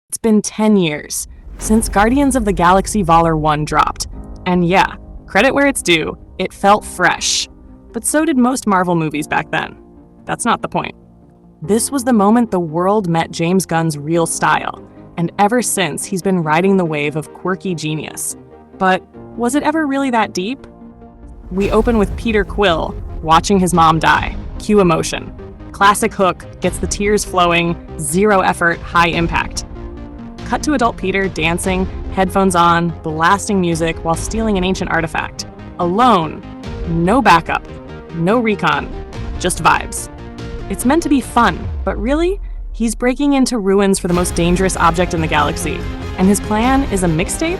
It's been 10 years since Guardians of the Galaxy Vol. 1 dropped. And yeah, credit where it's due, it felt fresh. But so did most Marvel movies back then. That's not the point. This was the moment the world met James Gunn's real style, and ever since he's been riding the wave of quirky genius. But was it ever really that deep? We open with Peter Quill watching his mom die. Cue emotion. Classic hook, gets the tears flowing, zero effort, high impact. Cut to adult Peter dancing, headphones on, blasting music while stealing an ancient artifact. Alone. No backup. No recon. Just vibes. It's meant to be fun, but really, he's breaking into ruins for the most dangerous object in the galaxy. And his plan is a mixtape?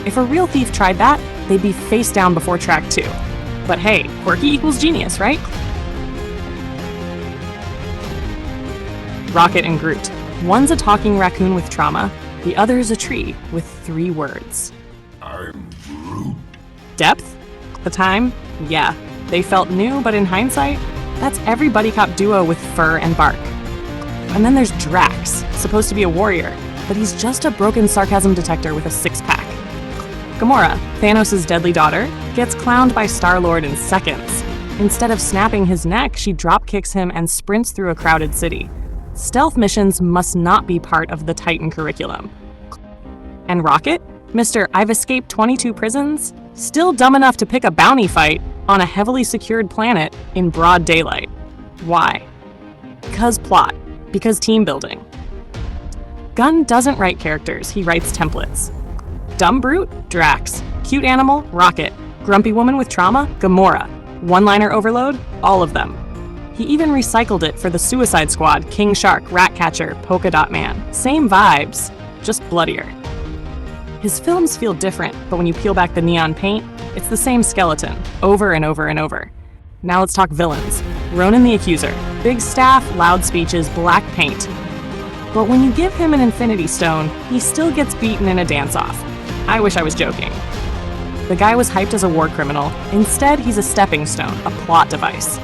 If a real thief tried that, they'd be face down before track 2. But hey, quirky equals genius, right? Rocket and Groot. One's a talking raccoon with trauma, the other's a tree with 3 words. I'm Groot. Depth? The time? Yeah. They felt new, but in hindsight, that's every buddy cop duo with fur and bark. And then there's Drax, supposed to be a warrior, but he's just a broken sarcasm detector with a 6-pack. Gamora, Thanos' deadly daughter, gets clowned by Star-Lord in seconds. Instead of snapping his neck, she drop-kicks him and sprints through a crowded city. Stealth missions must not be part of the Titan curriculum. And Rocket, Mr. I've escaped 22 prisons, still dumb enough to pick a bounty fight on a heavily secured planet in broad daylight. Why? Because plot. Because team building. Gunn doesn't write characters, he writes templates. Dumb brute? Drax. Cute animal? Rocket. Grumpy woman with trauma? Gamora. One-liner overload? All of them. He even recycled it for the Suicide Squad, King Shark, Ratcatcher, Polka Dot Man. Same vibes, just bloodier. His films feel different, but when you peel back the neon paint, it's the same skeleton, over and over and over. Now let's talk villains. Ronan the Accuser. Big staff, loud speeches, black paint. But when you give him an Infinity Stone, he still gets beaten in a dance-off. I wish I was joking. The guy was hyped as a war criminal. Instead, he's a stepping stone, a plot device.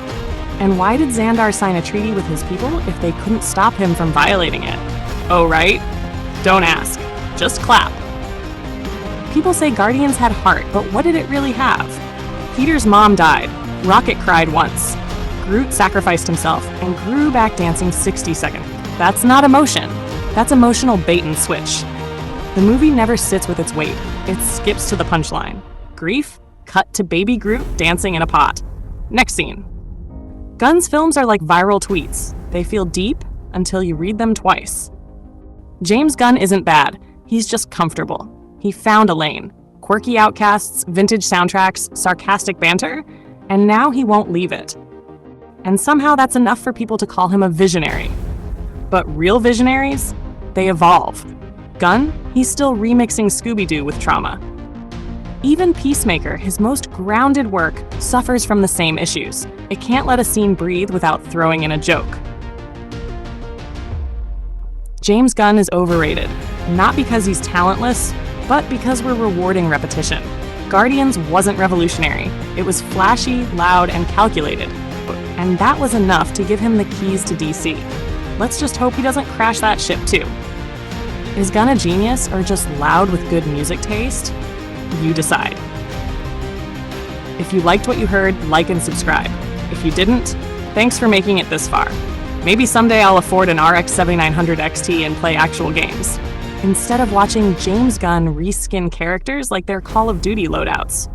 And why did Xandar sign a treaty with his people if they couldn't stop him from violating it? Oh, right? Don't ask. Just clap. People say Guardians had heart, but what did it really have? Peter's mom died. Rocket cried once. Groot sacrificed himself and grew back dancing 60 seconds. That's not emotion. That's emotional bait and switch. The movie never sits with its weight. It skips to the punchline. Grief? Cut to baby Groot dancing in a pot. Next scene. Gunn's films are like viral tweets. They feel deep until you read them twice. James Gunn isn't bad. He's just comfortable. He found a lane. Quirky outcasts, vintage soundtracks, sarcastic banter, and now he won't leave it. And somehow that's enough for people to call him a visionary. But real visionaries? They evolve. Gunn? He's still remixing Scooby-Doo with trauma. Even Peacemaker, his most grounded work, suffers from the same issues. It can't let a scene breathe without throwing in a joke. James Gunn is overrated, not because he's talentless, but because we're rewarding repetition. Guardians wasn't revolutionary. It was flashy, loud, and calculated. And that was enough to give him the keys to DC. Let's just hope he doesn't crash that ship too. Is Gunn a genius or just loud with good music taste? You decide. If you liked what you heard, like and subscribe. If you didn't, thanks for making it this far. Maybe someday I'll afford an RX 7900 XT and play actual games, instead of watching James Gunn reskin characters like they're Call of Duty loadouts.